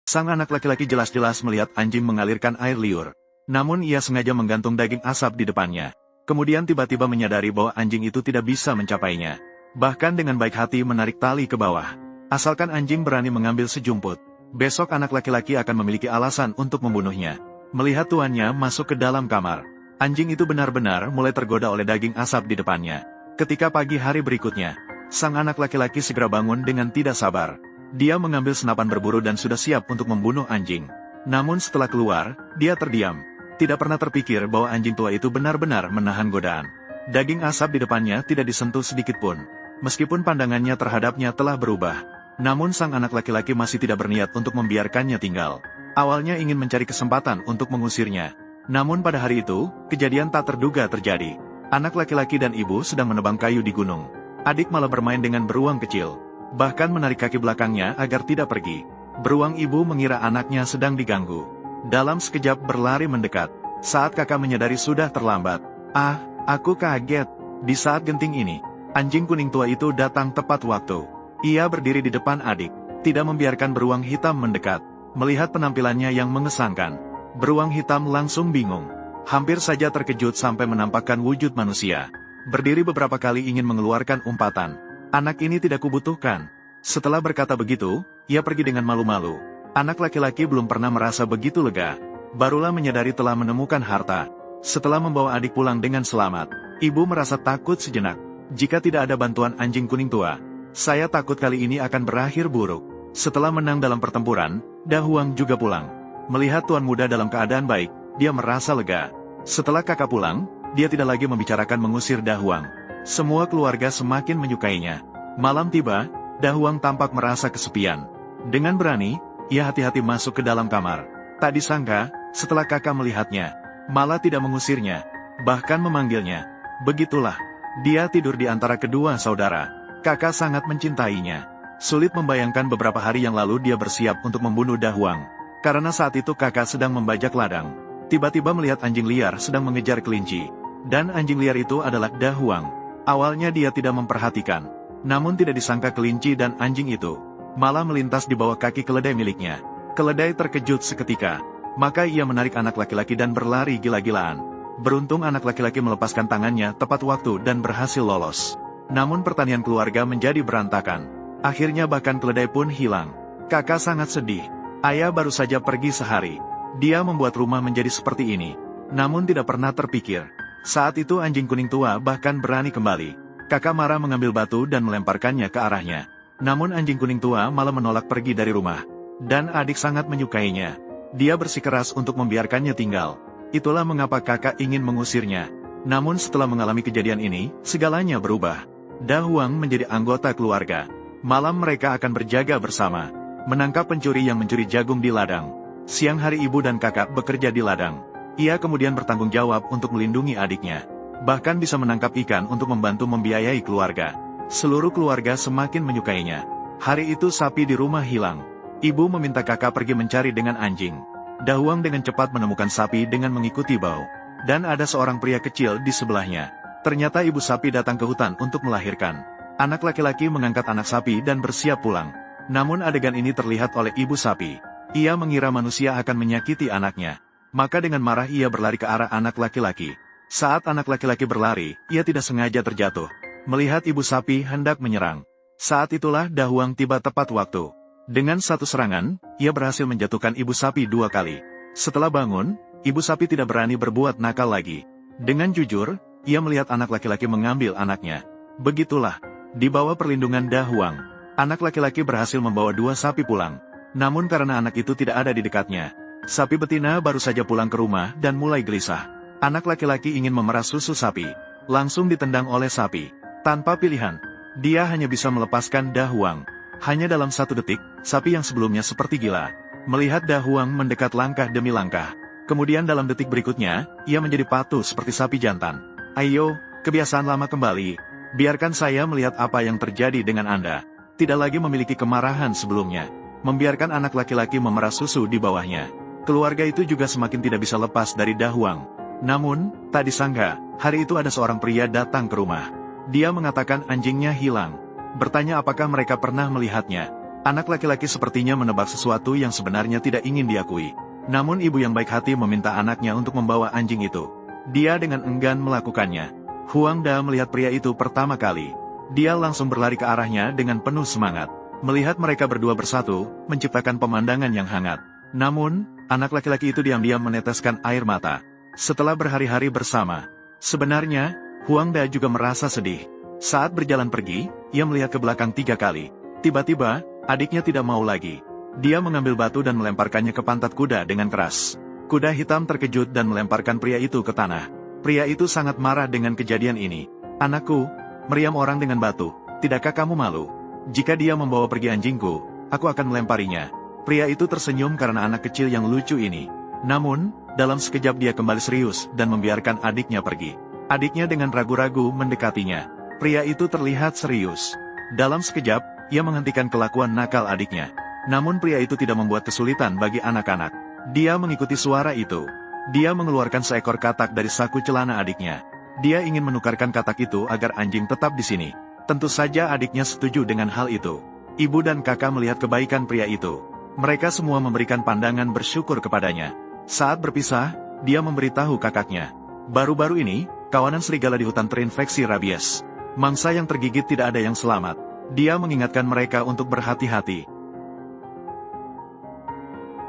Sang anak laki-laki jelas-jelas melihat anjing mengalirkan air liur. Namun ia sengaja menggantung daging asap di depannya. Kemudian tiba-tiba menyadari bahwa anjing itu tidak bisa mencapainya. Bahkan dengan baik hati menarik tali ke bawah. Asalkan anjing berani mengambil sejumput, besok anak laki-laki akan memiliki alasan untuk membunuhnya. Melihat tuannya masuk ke dalam kamar, anjing itu benar-benar mulai tergoda oleh daging asap di depannya. Ketika pagi hari berikutnya, sang anak laki-laki segera bangun dengan tidak sabar. Dia mengambil senapan berburu dan sudah siap untuk membunuh anjing. Namun setelah keluar, dia terdiam. Tidak pernah terpikir bahwa anjing tua itu benar-benar menahan godaan. Daging asap di depannya tidak disentuh sedikit pun. Meskipun pandangannya terhadapnya telah berubah, namun sang anak laki-laki masih tidak berniat untuk membiarkannya tinggal. Awalnya ingin mencari kesempatan untuk mengusirnya. Namun pada hari itu, kejadian tak terduga terjadi. Anak laki-laki dan ibu sedang menebang kayu di gunung. Adik malah bermain dengan beruang kecil. Bahkan menarik kaki belakangnya agar tidak pergi. Beruang ibu mengira anaknya sedang diganggu. Dalam sekejap berlari mendekat. Saat kakak menyadari sudah terlambat. Ah, aku kaget. Di saat genting ini, anjing kuning tua itu datang tepat waktu. Ia berdiri di depan adik, tidak membiarkan beruang hitam mendekat. Melihat penampilannya yang mengesankan, beruang hitam langsung bingung. Hampir saja terkejut sampai menampakkan wujud manusia. Berdiri beberapa kali ingin mengeluarkan umpatan. Anak ini tidak kubutuhkan. Setelah berkata begitu, ia pergi dengan malu-malu. Anak laki-laki belum pernah merasa begitu lega. Barulah menyadari telah menemukan harta. Setelah membawa adik pulang dengan selamat, ibu merasa takut sejenak. Jika tidak ada bantuan anjing kuning tua, saya takut kali ini akan berakhir buruk. Setelah menang dalam pertempuran, Da Huang juga pulang. Melihat tuan muda dalam keadaan baik, dia merasa lega. Setelah kakak pulang, dia tidak lagi membicarakan mengusir Da Huang. Semua keluarga semakin menyukainya. Malam tiba, Da Huang tampak merasa kesepian. Dengan berani, ia hati-hati masuk ke dalam kamar. Tak disangka, setelah kakak melihatnya, malah tidak mengusirnya, bahkan memanggilnya. Begitulah, dia tidur di antara kedua saudara. Kakak sangat mencintainya. Sulit membayangkan beberapa hari yang lalu dia bersiap untuk membunuh Da Huang. Karena saat itu kakak sedang membajak ladang. Tiba-tiba melihat anjing liar sedang mengejar kelinci. Dan anjing liar itu adalah Da Huang. Awalnya dia tidak memperhatikan. Namun tidak disangka kelinci dan anjing itu malah melintas di bawah kaki keledai miliknya. Keledai terkejut seketika. Maka ia menarik anak laki-laki dan berlari gila-gilaan. Beruntung anak laki-laki melepaskan tangannya tepat waktu dan berhasil lolos. Namun pertanian keluarga menjadi berantakan. Akhirnya bahkan keledai pun hilang. Kakak sangat sedih. Ayah baru saja pergi sehari. Dia membuat rumah menjadi seperti ini. Namun tidak pernah terpikir. Saat itu anjing kuning tua bahkan berani kembali. Kakak marah mengambil batu dan melemparkannya ke arahnya. Namun anjing kuning tua malah menolak pergi dari rumah. Dan adik sangat menyukainya. Dia bersikeras untuk membiarkannya tinggal. Itulah mengapa kakak ingin mengusirnya. Namun setelah mengalami kejadian ini, segalanya berubah. Da Huang menjadi anggota keluarga. Malam mereka akan berjaga bersama. Menangkap pencuri yang mencuri jagung di ladang. Siang hari ibu dan kakak bekerja di ladang. Ia kemudian bertanggung jawab untuk melindungi adiknya. Bahkan bisa menangkap ikan untuk membantu membiayai keluarga. Seluruh keluarga semakin menyukainya. Hari itu sapi di rumah hilang. Ibu meminta kakak pergi mencari dengan anjing. Da Huang dengan cepat menemukan sapi dengan mengikuti bau. Dan ada seorang pria kecil di sebelahnya. Ternyata ibu sapi datang ke hutan untuk melahirkan. Anak laki-laki mengangkat anak sapi dan bersiap pulang. Namun adegan ini terlihat oleh ibu sapi. Ia mengira manusia akan menyakiti anaknya. Maka dengan marah ia berlari ke arah anak laki-laki. Saat anak laki-laki berlari, ia tidak sengaja terjatuh. Melihat ibu sapi hendak menyerang. Saat itulah Da Huang tiba tepat waktu. Dengan satu serangan, ia berhasil menjatuhkan ibu sapi 2 kali. Setelah bangun, ibu sapi tidak berani berbuat nakal lagi. Dengan jujur, ia melihat anak laki-laki mengambil anaknya. Begitulah, di bawah perlindungan Da Huang, anak laki-laki berhasil membawa 2 sapi pulang. Namun karena anak itu tidak ada di dekatnya, sapi betina baru saja pulang ke rumah dan mulai gelisah. Anak laki-laki ingin memerah susu sapi, langsung ditendang oleh sapi. Tanpa pilihan, dia hanya bisa melepaskan Da Huang. Hanya dalam 1 detik, sapi yang sebelumnya seperti gila, melihat Da Huang mendekat langkah demi langkah. Kemudian dalam detik berikutnya, ia menjadi patuh seperti sapi jantan. Ayo, kebiasaan lama kembali. Biarkan saya melihat apa yang terjadi dengan Anda. Tidak lagi memiliki kemarahan sebelumnya. Membiarkan anak laki-laki memerah susu di bawahnya. Keluarga itu juga semakin tidak bisa lepas dari Da Huang. Namun, tak disangka, hari itu ada seorang pria datang ke rumah. Dia mengatakan anjingnya hilang. Bertanya apakah mereka pernah melihatnya. Anak laki-laki sepertinya menebak sesuatu yang sebenarnya tidak ingin diakui. Namun ibu yang baik hati meminta anaknya untuk membawa anjing itu. Dia dengan enggan melakukannya. Huang Da melihat pria itu pertama kali. Dia langsung berlari ke arahnya dengan penuh semangat. Melihat mereka berdua bersatu, menciptakan pemandangan yang hangat. Namun, anak laki-laki itu diam-diam meneteskan air mata. Setelah berhari-hari bersama, sebenarnya, Huang Da juga merasa sedih. Saat berjalan pergi, ia melihat ke belakang 3 kali. Tiba-tiba, adiknya tidak mau lagi. Dia mengambil batu dan melemparkannya ke pantat kuda dengan keras. Kuda hitam terkejut dan melemparkan pria itu ke tanah. Pria itu sangat marah dengan kejadian ini. "Anakku, meriam orang dengan batu, tidakkah kamu malu? Jika dia membawa pergi anjingku, aku akan melemparinya." Pria itu tersenyum karena anak kecil yang lucu ini. Namun, dalam sekejap dia kembali serius dan membiarkan adiknya pergi. Adiknya dengan ragu-ragu mendekatinya. Pria itu terlihat serius. Dalam sekejap, ia menghentikan kelakuan nakal adiknya. Namun pria itu tidak membuat kesulitan bagi anak-anak. Dia mengikuti suara itu. Dia mengeluarkan seekor katak dari saku celana adiknya. Dia ingin menukarkan katak itu agar anjing tetap di sini. Tentu saja adiknya setuju dengan hal itu. Ibu dan kakak melihat kebaikan pria itu. Mereka semua memberikan pandangan bersyukur kepadanya. Saat berpisah, dia memberitahu kakaknya. Baru-baru ini, kawanan serigala di hutan terinfeksi rabies. Mangsa yang tergigit tidak ada yang selamat. Dia mengingatkan mereka untuk berhati-hati.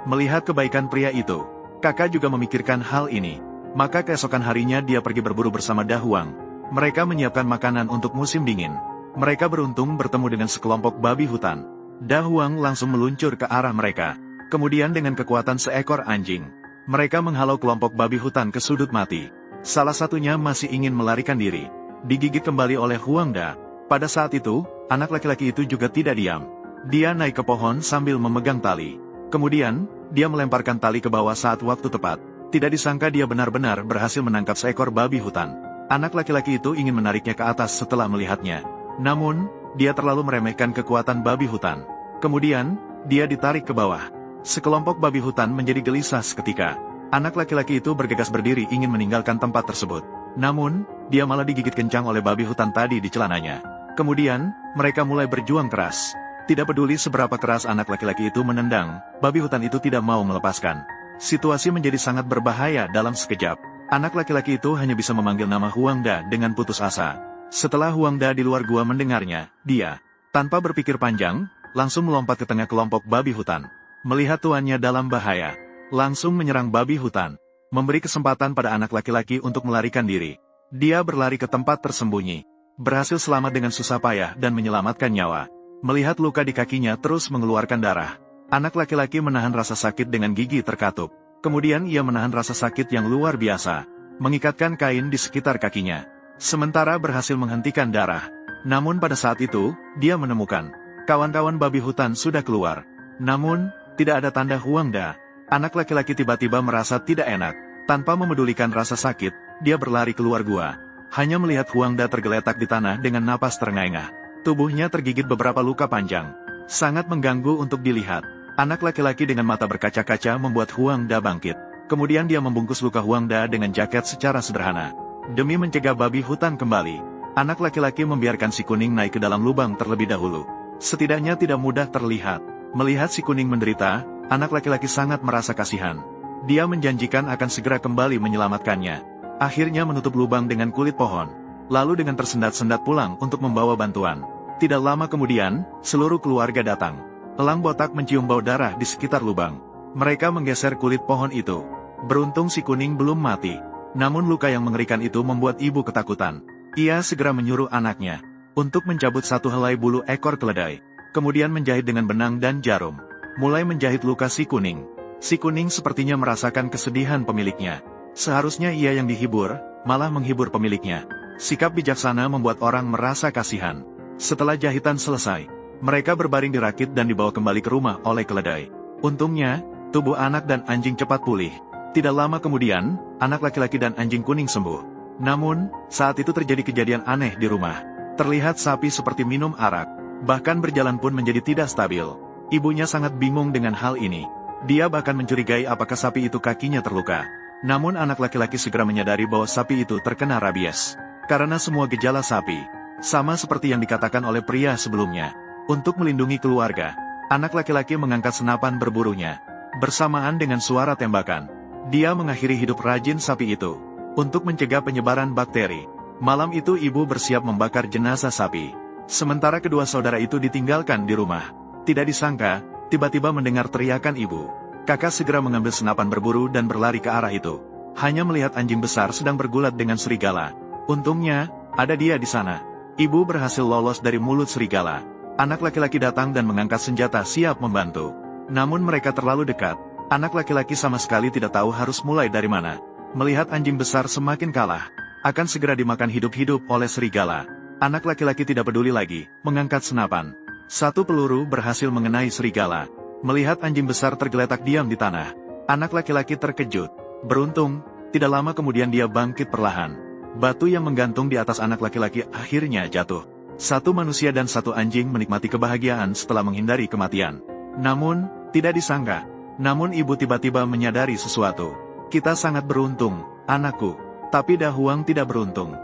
Melihat kebaikan pria itu, kakak juga memikirkan hal ini. Maka keesokan harinya dia pergi berburu bersama Da Huang. Mereka menyiapkan makanan untuk musim dingin. Mereka beruntung bertemu dengan sekelompok babi hutan. Da Huang langsung meluncur ke arah mereka. Kemudian dengan kekuatan seekor anjing, mereka menghalau kelompok babi hutan ke sudut mati. Salah satunya masih ingin melarikan diri. Digigit kembali oleh Huang Da. Pada saat itu, anak laki-laki itu juga tidak diam. Dia naik ke pohon sambil memegang tali. Kemudian, dia melemparkan tali ke bawah saat waktu tepat. Tidak disangka dia benar-benar berhasil menangkap seekor babi hutan. Anak laki-laki itu ingin menariknya ke atas setelah melihatnya. Namun, dia terlalu meremehkan kekuatan babi hutan. Kemudian, dia ditarik ke bawah. Sekelompok babi hutan menjadi gelisah seketika. Anak laki-laki itu bergegas berdiri ingin meninggalkan tempat tersebut. Namun, dia malah digigit kencang oleh babi hutan tadi di celananya. Kemudian, mereka mulai berjuang keras. Tidak peduli seberapa keras anak laki-laki itu menendang, babi hutan itu tidak mau melepaskan. Situasi menjadi sangat berbahaya dalam sekejap. Anak laki-laki itu hanya bisa memanggil nama Huang Da dengan putus asa. Setelah Huang Da di luar gua mendengarnya, dia, tanpa berpikir panjang, langsung melompat ke tengah kelompok babi hutan. Melihat tuannya dalam bahaya, langsung menyerang babi hutan. Memberi kesempatan pada anak laki-laki untuk melarikan diri. Dia berlari ke tempat tersembunyi. Berhasil selamat dengan susah payah dan menyelamatkan nyawa. Melihat luka di kakinya terus mengeluarkan darah. Anak laki-laki menahan rasa sakit dengan gigi terkatup. Kemudian ia menahan rasa sakit yang luar biasa. Mengikatkan kain di sekitar kakinya. Sementara berhasil menghentikan darah. Namun pada saat itu, dia menemukan kawan-kawan babi hutan sudah keluar. Namun, tidak ada tanda Huang Da. Anak laki-laki tiba-tiba merasa tidak enak. Tanpa memedulikan rasa sakit, dia berlari keluar gua. Hanya melihat Huang Da tergeletak di tanah dengan napas terengah-engah. Tubuhnya tergigit beberapa luka panjang. Sangat mengganggu untuk dilihat. Anak laki-laki dengan mata berkaca-kaca membuat Huang Da bangkit. Kemudian dia membungkus luka Huang Da dengan jaket secara sederhana. Demi mencegah babi hutan kembali, anak laki-laki membiarkan si kuning naik ke dalam lubang terlebih dahulu. Setidaknya tidak mudah terlihat. Melihat si kuning menderita, anak laki-laki sangat merasa kasihan. Dia menjanjikan akan segera kembali menyelamatkannya. Akhirnya menutup lubang dengan kulit pohon. Lalu dengan tersendat-sendat pulang untuk membawa bantuan. Tidak lama kemudian, seluruh keluarga datang. Elang botak mencium bau darah di sekitar lubang. Mereka menggeser kulit pohon itu. Beruntung si kuning belum mati. Namun luka yang mengerikan itu membuat ibu ketakutan. Ia segera menyuruh anaknya untuk mencabut satu helai bulu ekor keledai. Kemudian menjahit dengan benang dan jarum. Mulai menjahit luka si kuning. Si kuning sepertinya merasakan kesedihan pemiliknya. Seharusnya ia yang dihibur, malah menghibur pemiliknya. Sikap bijaksana membuat orang merasa kasihan. Setelah jahitan selesai, mereka berbaring dirakit dan dibawa kembali ke rumah oleh keledai. Untungnya, tubuh anak dan anjing cepat pulih. Tidak lama kemudian, anak laki-laki dan anjing kuning sembuh. Namun, saat itu terjadi kejadian aneh di rumah. Terlihat sapi seperti minum arak. Bahkan berjalan pun menjadi tidak stabil. Ibunya sangat bingung dengan hal ini. Dia bahkan mencurigai apakah sapi itu kakinya terluka. Namun anak laki-laki segera menyadari bahwa sapi itu terkena rabies. Karena semua gejala sapi sama seperti yang dikatakan oleh pria sebelumnya. Untuk melindungi keluarga, Anak laki-laki mengangkat senapan berburunya. Bersamaan dengan suara tembakan, dia mengakhiri hidup rajin sapi itu. Untuk mencegah penyebaran bakteri, malam itu ibu bersiap membakar jenazah sapi. Sementara kedua saudara itu ditinggalkan di rumah. Tidak disangka, tiba-tiba mendengar teriakan ibu. Kakak segera mengambil senapan berburu dan berlari ke arah itu. Hanya melihat anjing besar sedang bergulat dengan serigala. Untungnya, ada dia di sana. Ibu berhasil lolos dari mulut serigala. Anak laki-laki datang dan mengangkat senjata siap membantu. Namun mereka terlalu dekat. Anak laki-laki sama sekali tidak tahu harus mulai dari mana. Melihat anjing besar semakin kalah, akan segera dimakan hidup-hidup oleh serigala. Anak laki-laki tidak peduli lagi, mengangkat senapan. Satu peluru berhasil mengenai serigala. Melihat anjing besar tergeletak diam di tanah, anak laki-laki terkejut. Beruntung, tidak lama kemudian dia bangkit perlahan. Batu yang menggantung di atas anak laki-laki akhirnya jatuh. Satu manusia dan satu anjing menikmati kebahagiaan setelah menghindari kematian. Namun, tidak disangka. Namun ibu tiba-tiba menyadari sesuatu. Kita sangat beruntung, anakku. Tapi Dahuang tidak beruntung.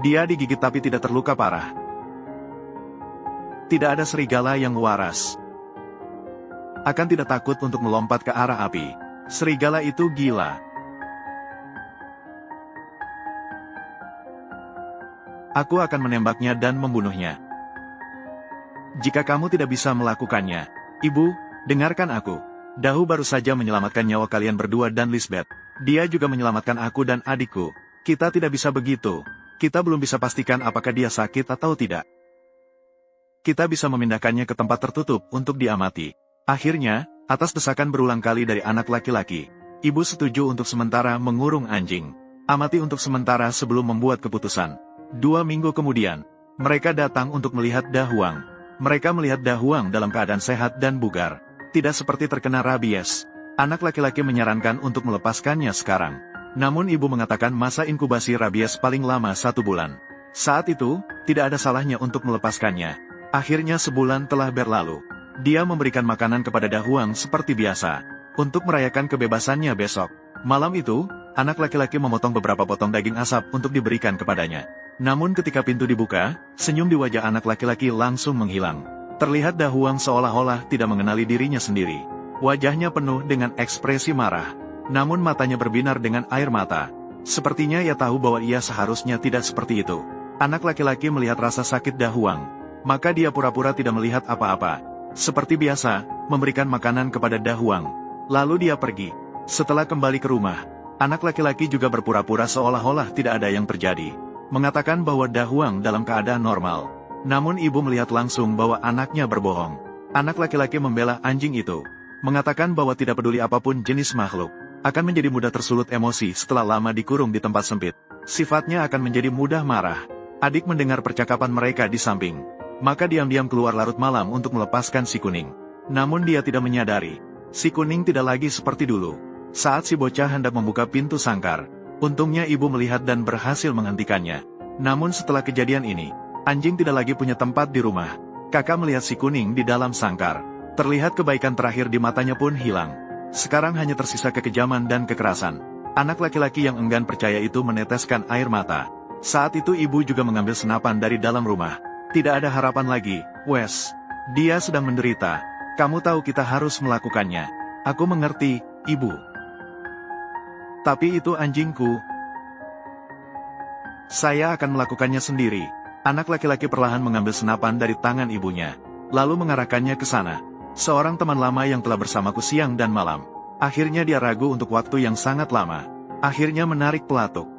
Dia digigit tapi tidak terluka parah. Tidak ada serigala yang waras. Akan tidak takut untuk melompat ke arah api. Serigala itu gila. Aku akan menembaknya dan membunuhnya. Jika kamu tidak bisa melakukannya, ibu, dengarkan aku. Dahu baru saja menyelamatkan nyawa kalian berdua dan Lisbeth. Dia juga menyelamatkan aku dan adikku. Kita tidak bisa begitu. Kita belum bisa pastikan apakah dia sakit atau tidak. Kita bisa memindahkannya ke tempat tertutup untuk diamati. Akhirnya, atas desakan berulang kali dari anak laki-laki, ibu setuju untuk sementara mengurung anjing. Amati untuk sementara sebelum membuat keputusan. 2 minggu kemudian, mereka datang untuk melihat Dahuang. Mereka melihat Dahuang dalam keadaan sehat dan bugar. Tidak seperti terkena rabies. Anak laki-laki menyarankan untuk melepaskannya sekarang. Namun ibu mengatakan masa inkubasi rabies paling lama 1 bulan. Saat itu, tidak ada salahnya untuk melepaskannya. Akhirnya sebulan telah berlalu. Dia memberikan makanan kepada Dahuang seperti biasa. Untuk merayakan kebebasannya besok. Malam itu, anak laki-laki memotong beberapa potong daging asap untuk diberikan kepadanya. Namun ketika pintu dibuka, senyum di wajah anak laki-laki langsung menghilang. Terlihat Dahuang seolah-olah tidak mengenali dirinya sendiri. Wajahnya penuh dengan ekspresi marah. Namun matanya berbinar dengan air mata. Sepertinya ia tahu bahwa ia seharusnya tidak seperti itu. Anak laki-laki melihat rasa sakit Dahuang. Maka dia pura-pura tidak melihat apa-apa. Seperti biasa, memberikan makanan kepada Dahuang. Lalu dia pergi. Setelah kembali ke rumah, anak laki-laki juga berpura-pura seolah-olah tidak ada yang terjadi. Mengatakan bahwa Dahuang dalam keadaan normal. Namun ibu melihat langsung bahwa anaknya berbohong. Anak laki-laki membela anjing itu. Mengatakan bahwa tidak peduli apapun jenis makhluk. Akan menjadi mudah tersulut emosi setelah lama dikurung di tempat sempit. Sifatnya akan menjadi mudah marah. Adik mendengar percakapan mereka di samping. Maka diam-diam keluar larut malam untuk melepaskan si kuning. Namun dia tidak menyadari. Si kuning tidak lagi seperti dulu. Saat si bocah hendak membuka pintu sangkar. Untungnya ibu melihat dan berhasil menghentikannya. Namun setelah kejadian ini, anjing tidak lagi punya tempat di rumah. Kakak melihat si kuning di dalam sangkar. Terlihat kebaikan terakhir di matanya pun hilang. Sekarang hanya tersisa kekejaman dan kekerasan. Anak laki-laki yang enggan percaya itu meneteskan air mata. Saat itu ibu juga mengambil senapan dari dalam rumah. Tidak ada harapan lagi, Wes. Dia sedang menderita. Kamu tahu kita harus melakukannya. Aku mengerti, ibu. Tapi itu anjingku. Saya akan melakukannya sendiri. Anak laki-laki perlahan mengambil senapan dari tangan ibunya. Lalu mengarahkannya ke sana. Seorang teman lama yang telah bersamaku siang dan malam. Akhirnya dia ragu untuk waktu yang sangat lama. Akhirnya menarik pelatuk.